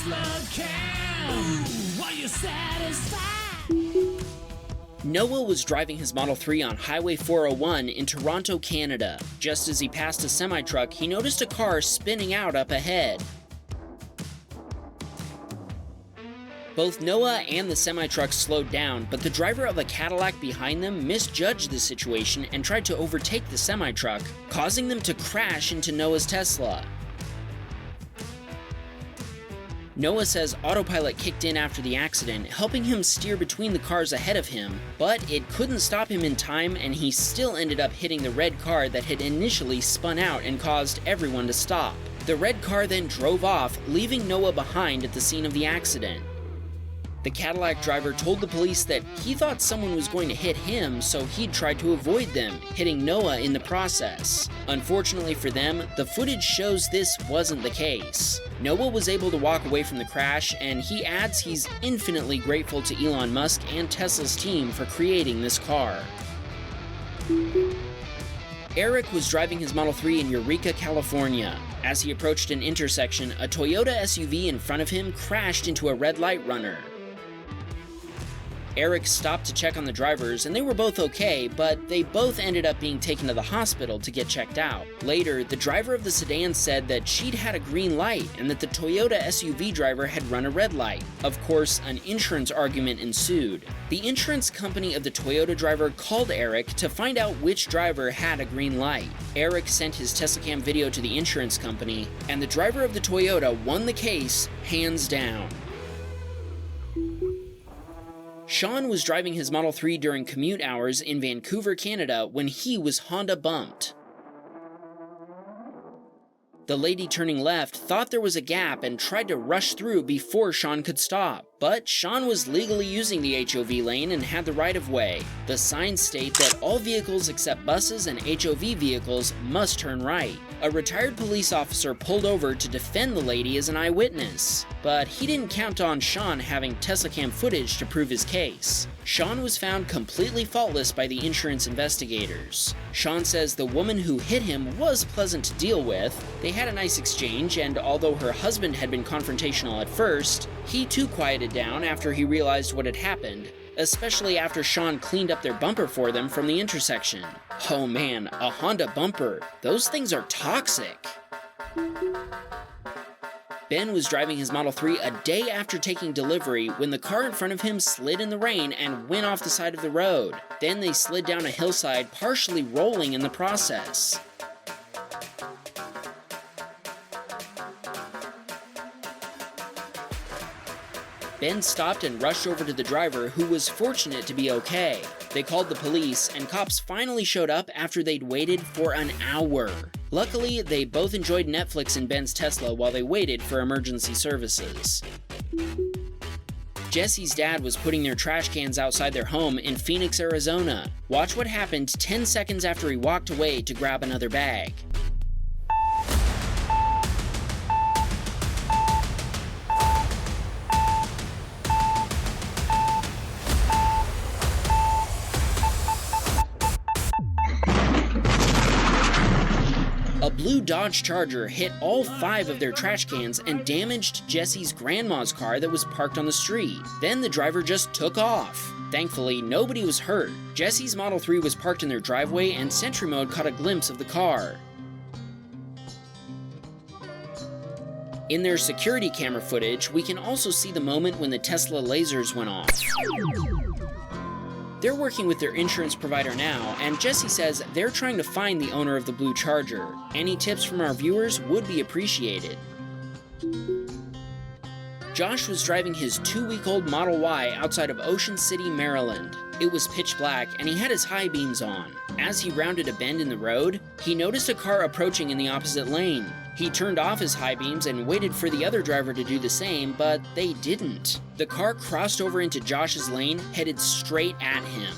Teslacam, are you satisfied? Noah was driving his Model 3 on Highway 401 in Toronto, Canada. Just as he passed a semi-truck, he noticed a car spinning out up ahead. Both Noah and the semi-truck slowed down, but the driver of a Cadillac behind them misjudged the situation and tried to overtake the semi-truck, causing them to crash into Noah's Tesla. Noah says Autopilot kicked in after the accident, helping him steer between the cars ahead of him, but it couldn't stop him in time and he still ended up hitting the red car that had initially spun out and caused everyone to stop. The red car then drove off, leaving Noah behind at the scene of the accident. The Cadillac driver told the police that he thought someone was going to hit him, so he'd tried to avoid them, hitting Noah in the process. Unfortunately for them, the footage shows this wasn't the case. Noah was able to walk away from the crash, and he adds he's infinitely grateful to Elon Musk and Tesla's team for creating this car. Eric was driving his Model 3 in Eureka, California. As he approached an intersection, a Toyota SUV in front of him crashed into a red light runner. Eric stopped to check on the drivers, and they were both okay, but they both ended up being taken to the hospital to get checked out. Later, the driver of the sedan said that she'd had a green light and that the Toyota SUV driver had run a red light. Of course, an insurance argument ensued. The insurance company of the Toyota driver called Eric to find out which driver had a green light. Eric sent his Teslacam video to the insurance company, and the driver of the Toyota won the case hands down. Sean was driving his Model 3 during commute hours in Vancouver, Canada when he was Honda bumped. The lady turning left thought there was a gap and tried to rush through before Sean could stop. But Sean was legally using the HOV lane and had the right-of-way. The signs state that all vehicles except buses and HOV vehicles must turn right. A retired police officer pulled over to defend the lady as an eyewitness, but he didn't count on Sean having Teslacam footage to prove his case. Sean was found completely faultless by the insurance investigators. Sean says the woman who hit him was pleasant to deal with. They had a nice exchange, and although her husband had been confrontational at first, he too quieted down after he realized what had happened, especially after Sean cleaned up their bumper for them from the intersection. Oh man, a Honda bumper. Those things are toxic. Ben was driving his Model 3 a day after taking delivery when the car in front of him slid in the rain and went off the side of the road. Then they slid down a hillside, partially rolling in the process. Ben stopped and rushed over to the driver, who was fortunate to be okay. They called the police, and cops finally showed up after they'd waited for an hour. Luckily, they both enjoyed Netflix in Ben's Tesla while they waited for emergency services. Jesse's dad was putting their trash cans outside their home in Phoenix, Arizona. Watch what happened 10 seconds after he walked away to grab another bag. A blue Dodge Charger hit all 5 of their trash cans and damaged Jesse's grandma's car that was parked on the street. Then the driver just took off. Thankfully, nobody was hurt. Jesse's Model 3 was parked in their driveway, and Sentry Mode caught a glimpse of the car. In their security camera footage, we can also see the moment when the Tesla lasers went off. They're working with their insurance provider now, and Jesse says they're trying to find the owner of the blue Charger. Any tips from our viewers would be appreciated. Josh was driving his 2-week-old Model Y outside of Ocean City, Maryland. It was pitch black, and he had his high beams on. As he rounded a bend in the road, he noticed a car approaching in the opposite lane. He turned off his high beams and waited for the other driver to do the same, but they didn't. The car crossed over into Josh's lane, headed straight at him.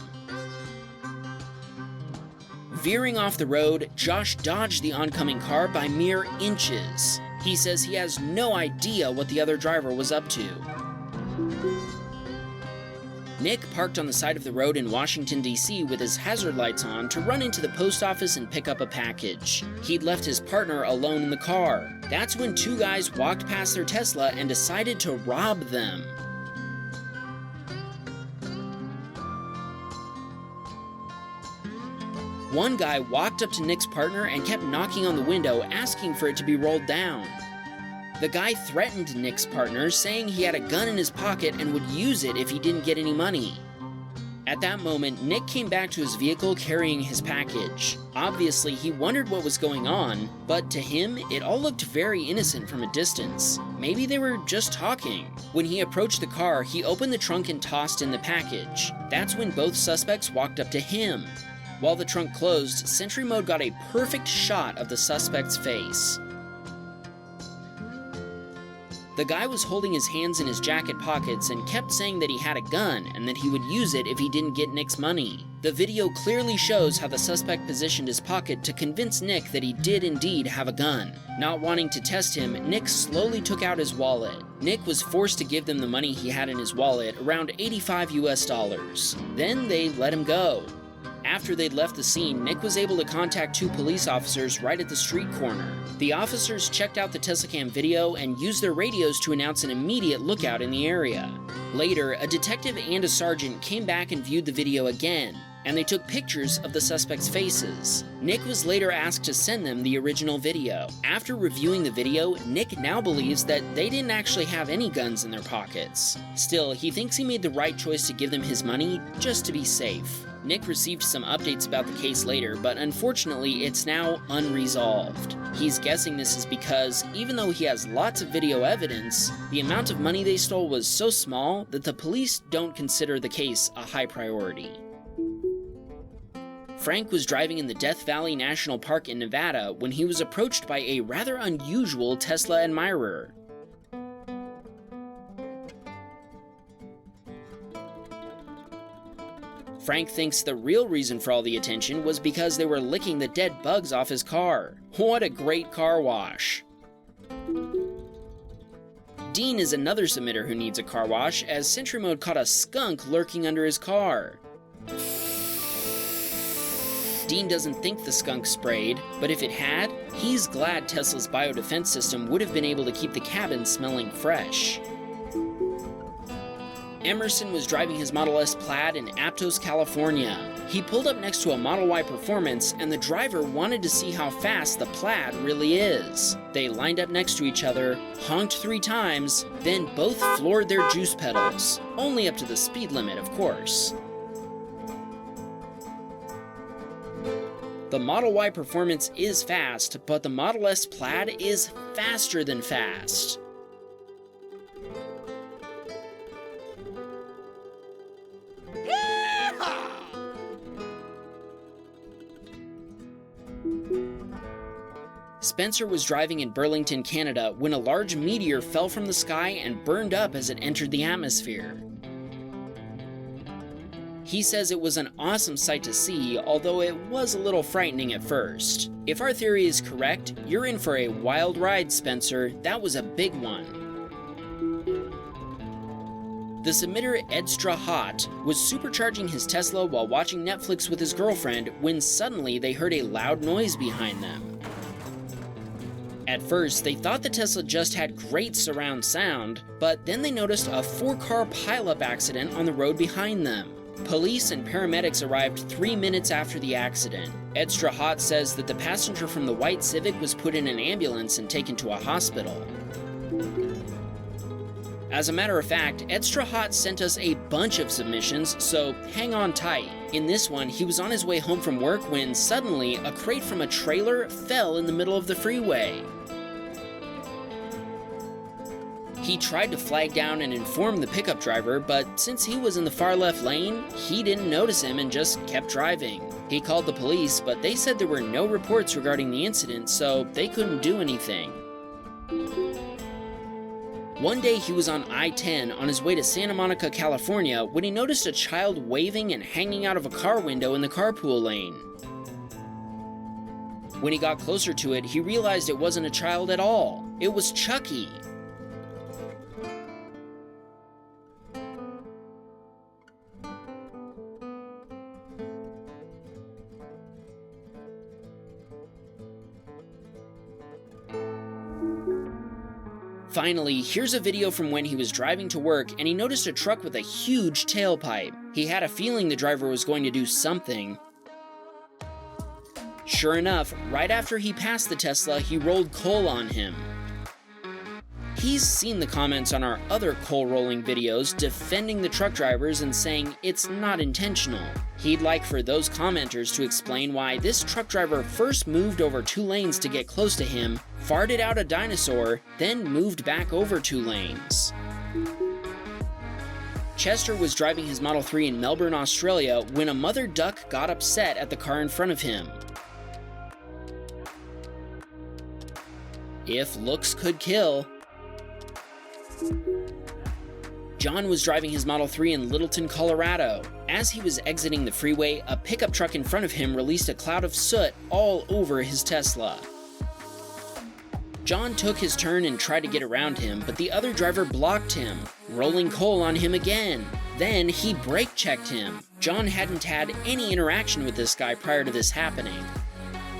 Veering off the road, Josh dodged the oncoming car by mere inches. He says he has no idea what the other driver was up to. Nick parked on the side of the road in Washington, D.C. with his hazard lights on to run into the post office and pick up a package. He'd left his partner alone in the car. That's when two guys walked past their Tesla and decided to rob them. One guy walked up to Nick's partner and kept knocking on the window, asking for it to be rolled down. The guy threatened Nick's partner, saying he had a gun in his pocket and would use it if he didn't get any money. At that moment, Nick came back to his vehicle carrying his package. Obviously, he wondered what was going on, but to him, it all looked very innocent from a distance. Maybe they were just talking. When he approached the car, he opened the trunk and tossed in the package. That's when both suspects walked up to him. While the trunk closed, Sentry Mode got a perfect shot of the suspect's face. The guy was holding his hands in his jacket pockets and kept saying that he had a gun and that he would use it if he didn't get Nick's money. The video clearly shows how the suspect positioned his pocket to convince Nick that he did indeed have a gun. Not wanting to test him, Nick slowly took out his wallet. Nick was forced to give them the money he had in his wallet, around $85 US. Then they let him go. After they'd left the scene, Nick was able to contact two police officers right at the street corner. The officers checked out the Teslacam video and used their radios to announce an immediate lookout in the area. Later, a detective and a sergeant came back and viewed the video again, and they took pictures of the suspects' faces. Nick was later asked to send them the original video. After reviewing the video, Nick now believes that they didn't actually have any guns in their pockets. Still, he thinks he made the right choice to give them his money just to be safe. Nick received some updates about the case later, but unfortunately it's now unresolved. He's guessing this is because, even though he has lots of video evidence, the amount of money they stole was so small that the police don't consider the case a high priority. Frank was driving in the Death Valley National Park in Nevada when he was approached by a rather unusual Tesla admirer. Frank thinks the real reason for all the attention was because they were licking the dead bugs off his car. What a great car wash! Dean is another submitter who needs a car wash, as Sentry Mode caught a skunk lurking under his car. Dean doesn't think the skunk sprayed, but if it had, he's glad Tesla's biodefense system would have been able to keep the cabin smelling fresh. Emerson was driving his Model S Plaid in Aptos, California. He pulled up next to a Model Y Performance, and the driver wanted to see how fast the Plaid really is. They lined up next to each other, honked 3 times, then both floored their juice pedals. Only up to the speed limit, of course. The Model Y Performance is fast, but the Model S Plaid is faster than fast. Spencer was driving in Burlington, Canada, when a large meteor fell from the sky and burned up as it entered the atmosphere. He says it was an awesome sight to see, although it was a little frightening at first. If our theory is correct, you're in for a wild ride, Spencer. That was a big one. The submitter Edstra Hot was supercharging his Tesla while watching Netflix with his girlfriend when suddenly they heard a loud noise behind them. At first, they thought the Tesla just had great surround sound, but then they noticed a 4-car pileup accident on the road behind them. Police and paramedics arrived 3 minutes after the accident. Edstra Hot says that the passenger from the white Civic was put in an ambulance and taken to a hospital. As a matter of fact, Edstra Hot sent us a bunch of submissions, so hang on tight. In this one, he was on his way home from work when suddenly a crate from a trailer fell in the middle of the freeway. He tried to flag down and inform the pickup driver, but since he was in the far left lane, he didn't notice him and just kept driving. He called the police, but they said there were no reports regarding the incident, so they couldn't do anything. One day he was on I-10 on his way to Santa Monica, California, when he noticed a child waving and hanging out of a car window in the carpool lane. When he got closer to it, he realized it wasn't a child at all. It was Chucky. Finally, here's a video from when he was driving to work and he noticed a truck with a huge tailpipe. He had a feeling the driver was going to do something. Sure enough, right after he passed the Tesla, he rolled coal on him. He's seen the comments on our other coal rolling videos defending the truck drivers and saying it's not intentional. He'd like for those commenters to explain why this truck driver first moved over 2 lanes to get close to him, farted out a dinosaur, then moved back over 2 lanes. Chester was driving his Model 3 in Melbourne, Australia when a mother duck got upset at the car in front of him. If looks could kill. John was driving his Model 3 in Littleton, Colorado. As he was exiting the freeway, a pickup truck in front of him released a cloud of soot all over his Tesla. John took his turn and tried to get around him, but the other driver blocked him, rolling coal on him again. Then he brake checked him. John hadn't had any interaction with this guy prior to this happening.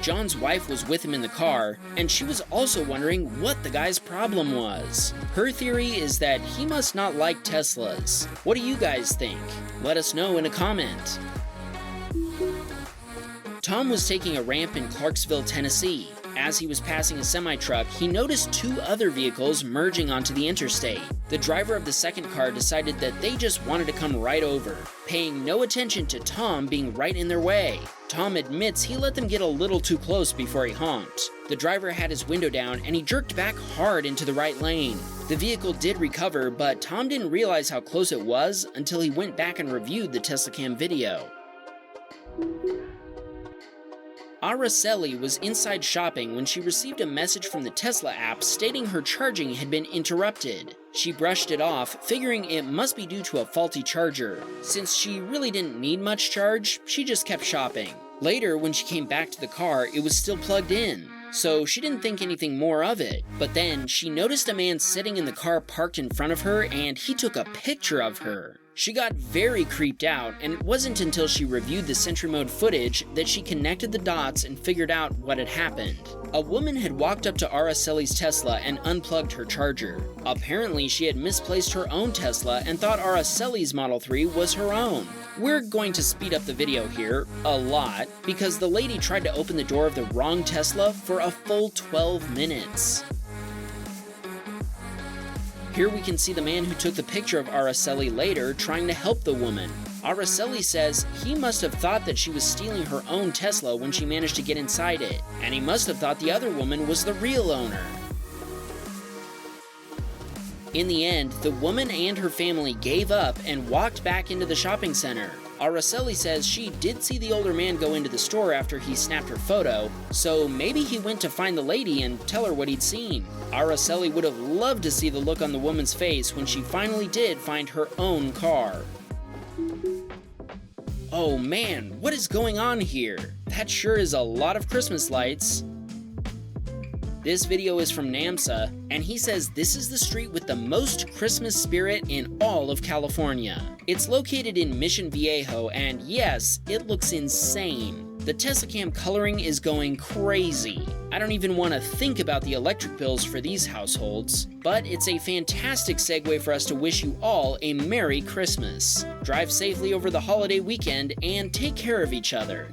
John's wife was with him in the car, and she was also wondering what the guy's problem was. Her theory is that he must not like Teslas. What do you guys think? Let us know in a comment. Tom was taking a ramp in Clarksville, Tennessee. As he was passing a semi-truck, he noticed 2 other vehicles merging onto the interstate. The driver of the second car decided that they just wanted to come right over, paying no attention to Tom being right in their way. Tom admits he let them get a little too close before he honked. The driver had his window down and he jerked back hard into the right lane. The vehicle did recover, but Tom didn't realize how close it was until he went back and reviewed the Teslacam video. Araceli was inside shopping when she received a message from the Tesla app stating her charging had been interrupted. She brushed it off, figuring it must be due to a faulty charger. Since she really didn't need much charge, she just kept shopping. Later, when she came back to the car, it was still plugged in, so she didn't think anything more of it. But then, she noticed a man sitting in the car parked in front of her and he took a picture of her. She got very creeped out, and it wasn't until she reviewed the Sentry Mode footage that she connected the dots and figured out what had happened. A woman had walked up to Araceli's Tesla and unplugged her charger. Apparently, she had misplaced her own Tesla and thought Araceli's Model 3 was her own. We're going to speed up the video here, a lot, because the lady tried to open the door of the wrong Tesla for a full 12 minutes. Here we can see the man who took the picture of Araceli later trying to help the woman. Araceli says he must have thought that she was stealing her own Tesla when she managed to get inside it, and he must have thought the other woman was the real owner. In the end, the woman and her family gave up and walked back into the shopping center. Araceli says she did see the older man go into the store after he snapped her photo, so maybe he went to find the lady and tell her what he'd seen. Araceli would have loved to see the look on the woman's face when she finally did find her own car. Oh man, what is going on here? That sure is a lot of Christmas lights. This video is from NAMSA, and he says this is the street with the most Christmas spirit in all of California. It's located in Mission Viejo, and yes, it looks insane. The Teslacam coloring is going crazy. I don't even want to think about the electric bills for these households, but it's a fantastic segue for us to wish you all a Merry Christmas. Drive safely over the holiday weekend and take care of each other.